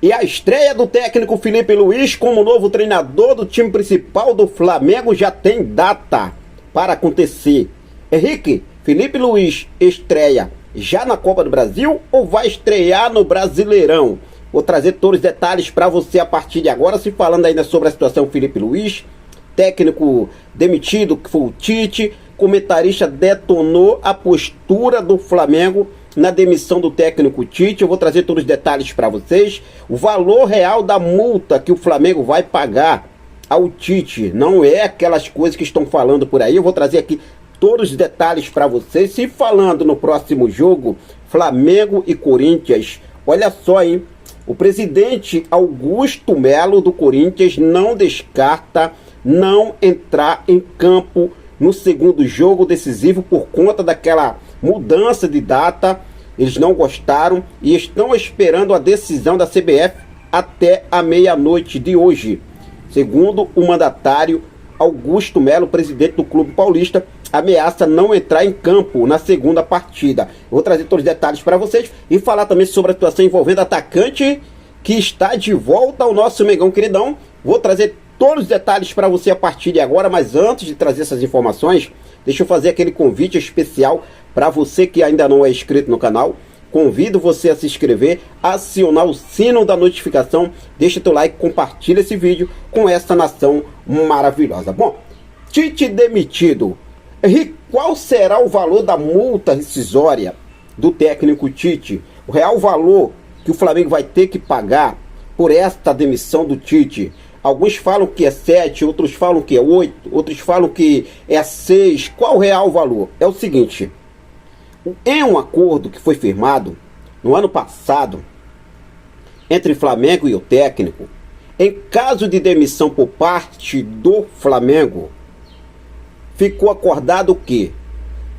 E a estreia do técnico Felipe Luiz como novo treinador do time principal do Flamengo já tem data para acontecer. Henrique, Felipe Luiz estreia já na Copa do Brasil ou vai estrear no Brasileirão? Vou trazer todos os detalhes para você a partir de agora, se falando ainda sobre a situação Felipe Luiz, técnico demitido que foi o Tite, comentarista detonou a postura do Flamengo na demissão do técnico Tite. Eu vou trazer todos os detalhes para vocês. O valor real da multa que o Flamengo vai pagar ao Tite não é aquelas coisas que estão falando por aí. Eu vou trazer aqui todos os detalhes para vocês. Se falando no próximo jogo, Flamengo e Corinthians, olha só, hein? O presidente Augusto Melo do Corinthians não descarta não entrar em campo no segundo jogo decisivo por conta daquela mudança de data. Eles não gostaram e estão esperando a decisão da CBF até a meia-noite de hoje. Segundo o mandatário, Augusto Melo, presidente do Clube Paulista, ameaça não entrar em campo na segunda partida. Eu vou trazer todos os detalhes para vocês e falar também sobre a situação envolvendo atacante que está de volta ao nosso Mengão queridão. Vou trazer todos os detalhes para você a partir de agora, mas antes de trazer essas informações, deixa eu fazer aquele convite especial para você que ainda não é inscrito no canal. Convido você a se inscrever, acionar o sino da notificação, deixa teu like, compartilha esse vídeo com essa nação maravilhosa. Bom, Tite demitido. E qual será o valor da multa rescisória do técnico Tite? O real valor que o Flamengo vai ter que pagar por esta demissão do Tite? Alguns falam que é 7, outros falam que é 8, outros falam que é 6. Qual o real valor? É o seguinte: em um acordo que foi firmado no ano passado entre Flamengo e o técnico, em caso de demissão por parte do Flamengo, ficou acordado que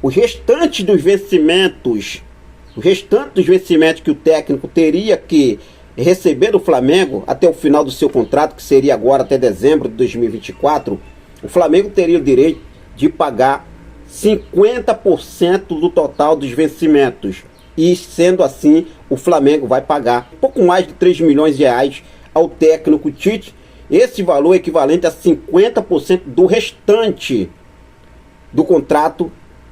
os restantes dos vencimentos que o técnico teria que receber do Flamengo até o final do seu contrato, que seria agora até dezembro de 2024, o Flamengo teria o direito de pagar 50% do total dos vencimentos. E sendo assim, o Flamengo vai pagar pouco mais de 3 milhões de reais ao técnico Tite. Esse valor é equivalente a 50% do restante do contrato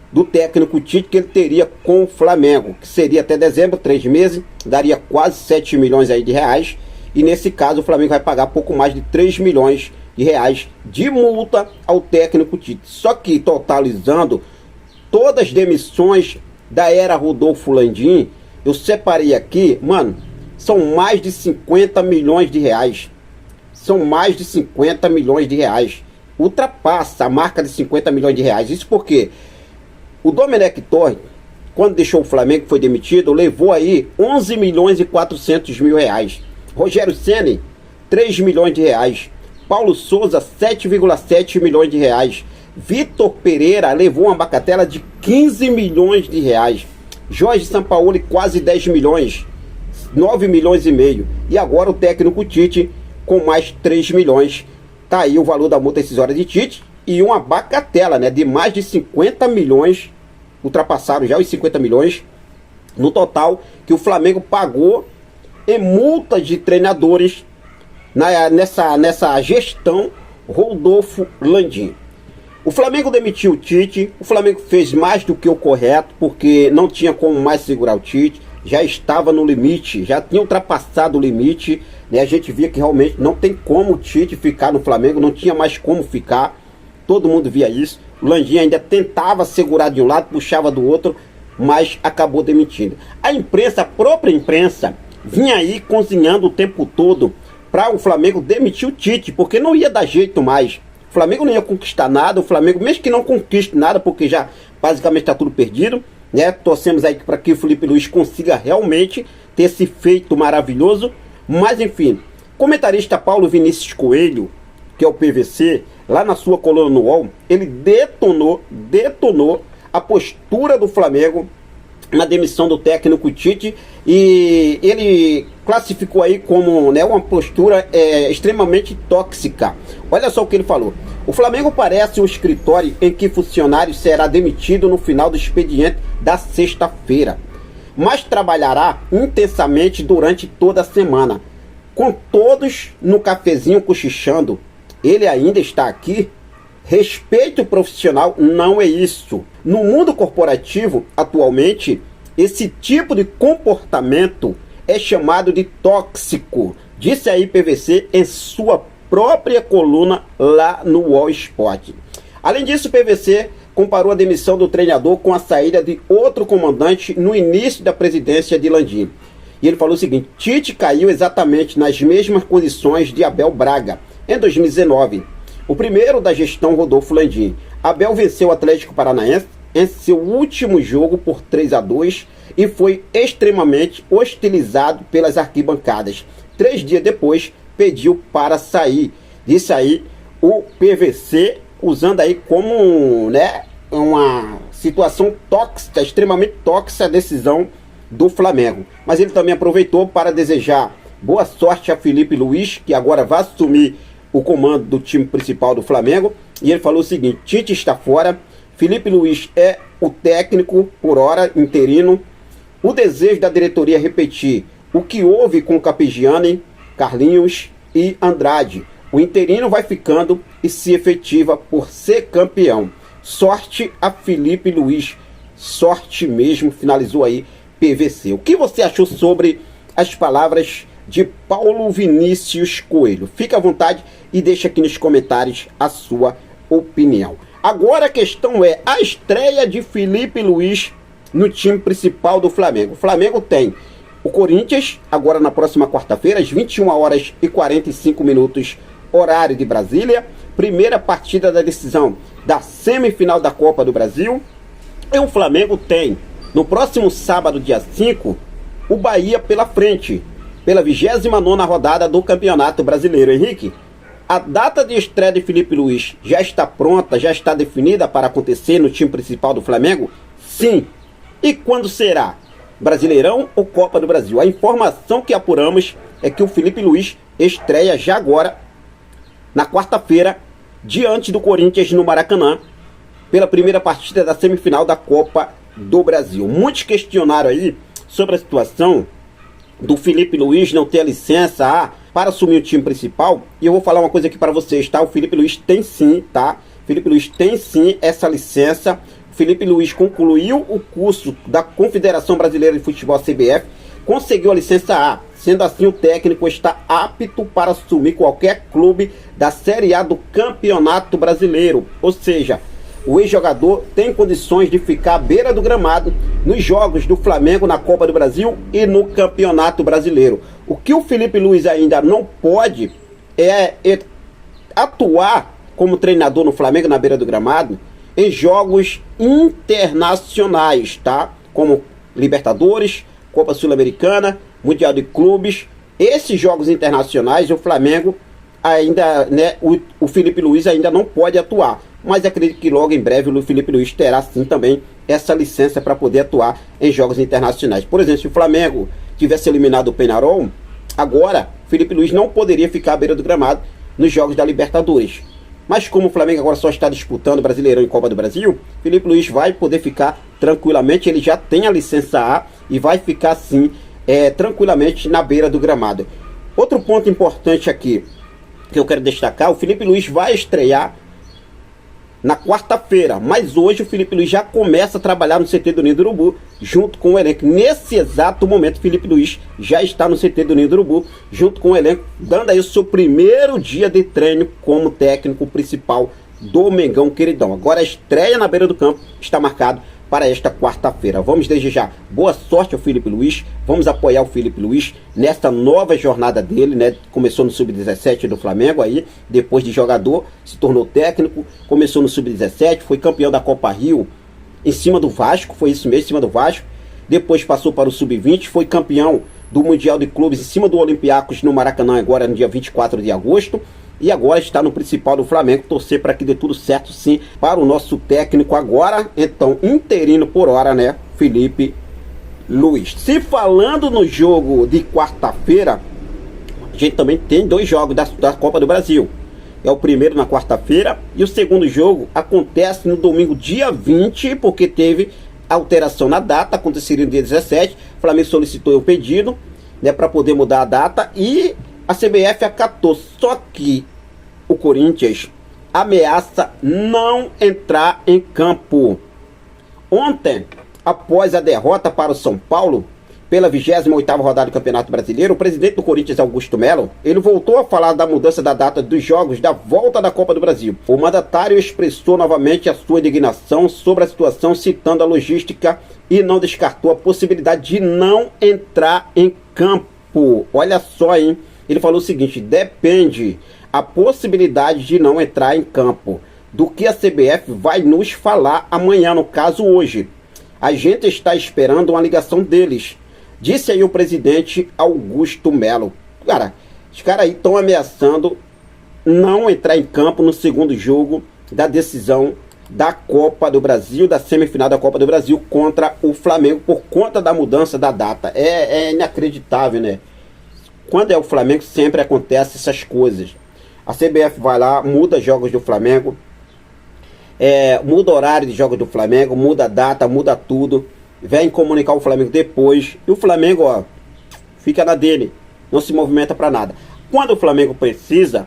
do técnico Tite que ele teria com o Flamengo, que seria até dezembro, 3 meses, daria quase 7 milhões aí de reais. E nesse caso o Flamengo vai pagar pouco mais de 3 milhões de reais de multa ao técnico Tite. Só que totalizando todas as demissões da era Rodolfo Landim, eu separei aqui, mano, são mais de 50 milhões de reais. São mais de 50 milhões de reais. Ultrapassa a marca de 50 milhões de reais. Isso porque o Domenech Torrent, quando deixou o Flamengo, foi demitido, levou aí 11 milhões e 400 mil reais. Rogério Ceni, 3 milhões de reais. Paulo Souza, 7,7 milhões de reais. Vitor Pereira levou uma bacatela de 15 milhões de reais. Jorge Sampaoli, quase 10 milhões. 9 milhões e meio. E agora o técnico Tite com mais 3 milhões. Tá aí o valor da multa rescisória de Tite. E uma bacatela, né, de mais de 50 milhões. Ultrapassaram já os 50 milhões no total que o Flamengo pagou em multas de treinadores nessa gestão Rodolfo Landim. O Flamengo demitiu o Tite. O Flamengo fez mais do que o correto, porque não tinha como mais segurar o Tite. Já estava no limite, já tinha ultrapassado o limite, né? A gente via que realmente não tem como o Tite ficar no Flamengo, não tinha mais como ficar. Todo mundo via isso. O Landim ainda tentava segurar de um lado, puxava do outro, mas acabou demitindo. A imprensa, a própria imprensa, vinha aí cozinhando o tempo todo para o Flamengo demitir o Tite, porque não ia dar jeito mais. O Flamengo não ia conquistar nada. O Flamengo, mesmo que não conquiste nada, porque já basicamente está tudo perdido, né? Torcemos aí para que o Felipe Luiz consiga realmente ter esse feito maravilhoso. Mas enfim, comentarista Paulo Vinícius Coelho, que é o PVC, lá na sua coluna no UOL, ele detonou a postura do Flamengo na demissão do técnico Tite, e ele classificou aí como, né, uma postura extremamente tóxica. Olha só o que ele falou: o Flamengo parece um escritório em que funcionário será demitido no final do expediente da sexta-feira, mas trabalhará intensamente durante toda a semana. com todos no cafezinho cochichando, ele ainda está aqui? Respeito profissional não é isso. No mundo corporativo, atualmente, esse tipo de comportamento é chamado de tóxico. Disse aí PVC em sua própria coluna lá no Wall Sport. Além disso, PVC comparou a demissão do treinador com a saída de outro comandante no início da presidência de Landim. E ele falou o seguinte: Tite caiu exatamente nas mesmas condições de Abel Braga em 2019, o primeiro da gestão Rodolfo Landim. Abel venceu o Atlético Paranaense em seu último jogo por 3-2 e foi extremamente hostilizado pelas arquibancadas. 3 dias depois, pediu para sair. Disse aí o PVC, usando aí como, né, uma situação tóxica, extremamente tóxica a decisão do Flamengo. Mas ele também aproveitou para desejar boa sorte a Felipe Luiz, que agora vai assumir o comando do time principal do Flamengo. E ele falou o seguinte: Tite está fora, Felipe Luiz é o técnico por hora, interino. O desejo da diretoria é repetir o que houve com Capigiani, Carlinhos e Andrade. O interino vai ficando e se efetiva por ser campeão. Sorte a Felipe Luiz. Sorte mesmo, finalizou aí PVC. O que você achou sobre as palavras de Paulo Vinícius Coelho? Fica à vontade e deixa aqui nos comentários a sua opinião. Agora a questão é a estreia de Felipe Luiz no time principal do Flamengo. O Flamengo tem o Corinthians, agora na próxima quarta-feira, às 21h45, horário de Brasília. Primeira partida da decisão da semifinal da Copa do Brasil. E o Flamengo tem, no próximo sábado, dia 5, o Bahia pela frente, pela 29ª rodada do Campeonato Brasileiro. Henrique, a data de estreia de Felipe Luiz já está pronta, já está definida para acontecer no time principal do Flamengo? Sim. E quando será? Brasileirão ou Copa do Brasil? A informação que apuramos é que o Felipe Luiz estreia já agora, na quarta-feira, diante do Corinthians no Maracanã, pela primeira partida da semifinal da Copa do Brasil. Muitos questionaram aí sobre a situação do Felipe Luiz não ter a licença para assumir o time principal. E eu vou falar uma coisa aqui para vocês, tá? O Felipe Luiz tem sim, tá? Felipe Luiz tem sim essa licença. Felipe Luiz concluiu o curso da Confederação Brasileira de Futebol, CBF, conseguiu a licença A. Sendo assim, o técnico está apto para assumir qualquer clube da Série A do Campeonato Brasileiro. Ou seja, o ex-jogador tem condições de ficar à beira do gramado nos jogos do Flamengo na Copa do Brasil e no Campeonato Brasileiro. O que o Felipe Luiz ainda não pode é atuar como treinador no Flamengo na beira do gramado em jogos internacionais, tá? Como Libertadores, Copa Sul-Americana, Mundial de Clubes. Esses jogos internacionais, o Flamengo ainda, né, o Felipe Luiz ainda não pode atuar. Mas acredito que logo em breve o Felipe Luiz terá sim também essa licença para poder atuar em jogos internacionais. Por exemplo, se o Flamengo tivesse eliminado o Peñarol, agora Felipe Luiz não poderia ficar à beira do gramado nos jogos da Libertadores. Mas como o Flamengo agora só está disputando Brasileirão e Copa do Brasil, Felipe Luiz vai poder ficar tranquilamente, ele já tem a licença A e vai ficar sim tranquilamente na beira do gramado. Outro ponto importante aqui que eu quero destacar: o Felipe Luiz vai estrear na quarta-feira, mas hoje o Felipe Luiz já começa a trabalhar no CT do Ninho do Urubu junto com o elenco. Nesse exato momento, o Felipe Luiz já está no CT do Ninho do Urubu junto com o elenco, dando aí o seu primeiro dia de treino como técnico principal do Mengão Queridão. Agora a estreia na beira do campo está marcado para esta quarta-feira. Vamos desejar boa sorte ao Felipe Luiz, vamos apoiar o Felipe Luiz nesta nova jornada dele, né? Começou no Sub-17 do Flamengo aí, depois de jogador, se tornou técnico, começou no Sub-17, foi campeão da Copa Rio em cima do Vasco, foi isso mesmo, em cima do Vasco. Depois passou para o Sub-20, foi campeão do Mundial de Clubes em cima do Olympiacos no Maracanã, agora no dia 24 de agosto. E agora está no principal do Flamengo. Torcer para que dê tudo certo sim para o nosso técnico agora, então interino por hora, né, Felipe Luiz. Se falando no jogo de quarta-feira, a gente também tem dois jogos da Copa do Brasil. É o primeiro na quarta-feira e o segundo jogo acontece no domingo dia 20, porque teve alteração na data, aconteceria no dia 17. O Flamengo solicitou o pedido, né, para poder mudar a data, e A CBF acatou, só que o Corinthians ameaça não entrar em campo. Ontem, após a derrota para o São Paulo, pela 28ª rodada do Campeonato Brasileiro, o presidente do Corinthians, Augusto Melo, ele voltou a falar da mudança da data dos jogos da volta da Copa do Brasil. O mandatário expressou novamente a sua indignação sobre a situação, citando a logística, e não descartou a possibilidade de não entrar em campo. Olha só, hein? Ele falou o seguinte: depende a possibilidade de não entrar em campo do que a CBF vai nos falar amanhã, no caso hoje. A gente está esperando uma ligação deles, disse aí o presidente Augusto Melo. Cara, os caras aí estão ameaçando não entrar em campo no segundo jogo da decisão da Copa do Brasil, da semifinal da Copa do Brasil contra o Flamengo, por conta da mudança da data. É inacreditável, né? Quando é o Flamengo sempre acontece essas coisas. A CBF vai lá, muda jogos do Flamengo, muda horário de jogos do Flamengo, muda a data, muda tudo, vem comunicar o Flamengo depois, e o Flamengo, ó, fica na dele, não se movimenta para nada. Quando o Flamengo precisa,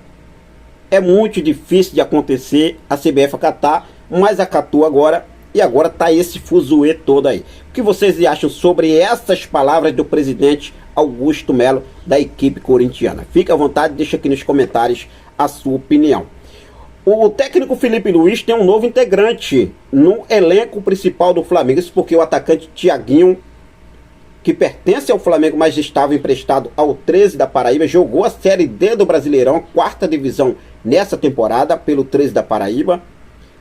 é muito difícil de acontecer a CBF acatar, mas acatou agora, e agora tá esse fuzuê todo aí. O que vocês acham sobre essas palavras do presidente Augusto Melo, da equipe corintiana? Fique à vontade, deixa aqui nos comentários a sua opinião. O técnico Felipe Luiz tem um novo integrante no elenco principal do Flamengo. Isso porque o atacante Thiaguinho, que pertence ao Flamengo, mas estava emprestado ao 13 da Paraíba, jogou a Série D do Brasileirão, a 4ª divisão nessa temporada, pelo 13 da Paraíba.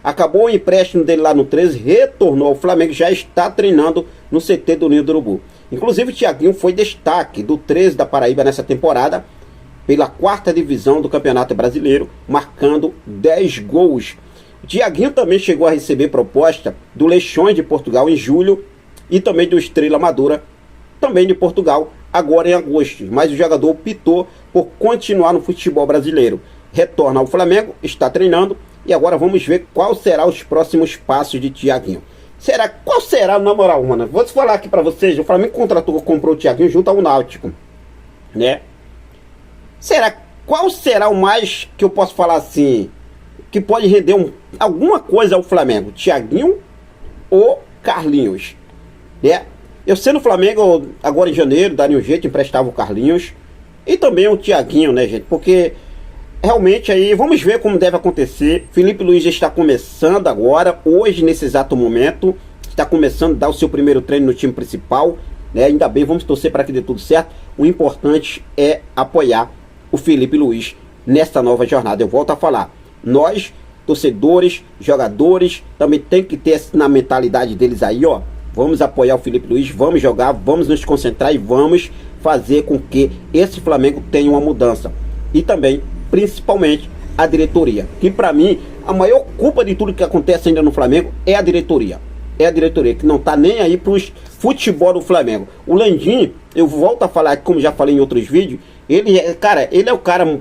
Acabou o empréstimo dele lá no 13, retornou ao Flamengo, já está treinando no CT do Ninho do Urubu. Inclusive o Thiaguinho foi destaque do 13 da Paraíba nessa temporada, pela 4ª divisão do Campeonato Brasileiro, marcando 10 gols. O Thiaguinho também chegou a receber proposta do Leixões de Portugal em julho e também do Estrela Amadora, também de Portugal, agora em agosto. Mas o jogador optou por continuar no futebol brasileiro. Retorna ao Flamengo, está treinando, e agora vamos ver qual será os próximos passos de Thiaguinho. Qual será, na moral, mano? Vou falar aqui pra vocês, o Flamengo comprou o Thiaguinho junto ao Náutico, né? Qual será o mais que eu posso falar assim, que pode render alguma coisa ao Flamengo? Thiaguinho ou Carlinhos? Né? Eu sendo Flamengo, agora em janeiro, daria um jeito, emprestava o Carlinhos e também o Thiaguinho, né, gente? Porque realmente aí, vamos ver como deve acontecer. Felipe Luiz está começando agora, hoje, nesse exato momento, está começando a dar o seu primeiro treino no time principal, né? Ainda bem, vamos torcer para que dê tudo certo. O importante é apoiar o Felipe Luiz nesta nova jornada. Eu volto a falar, nós, torcedores, jogadores, também tem que ter na mentalidade deles aí, ó. Vamos apoiar o Felipe Luiz, vamos jogar, vamos nos concentrar e vamos fazer com que esse Flamengo tenha uma mudança. E também, principalmente, a diretoria, que para mim, a maior culpa de tudo que acontece ainda no Flamengo é a diretoria. É a diretoria que não tá nem aí pro futebol do Flamengo. O Landim, eu volto a falar, como já falei em outros vídeos, ele é o cara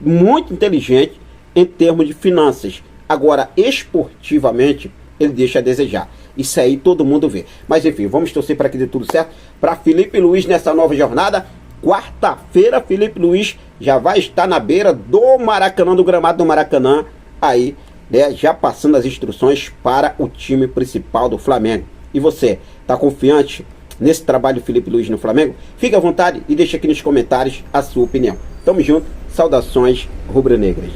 muito inteligente em termos de finanças. Agora, esportivamente, ele deixa a desejar. Isso aí todo mundo vê. Mas enfim, vamos torcer para que dê tudo certo para Felipe Luiz nessa nova jornada. Quarta-feira, Felipe Luiz já vai estar na beira do Maracanã, do gramado do Maracanã, aí, né, já passando as instruções para o time principal do Flamengo. E você, tá confiante nesse trabalho do Felipe Luiz no Flamengo? Fique à vontade e deixe aqui nos comentários a sua opinião. Tamo junto, saudações rubro-negras.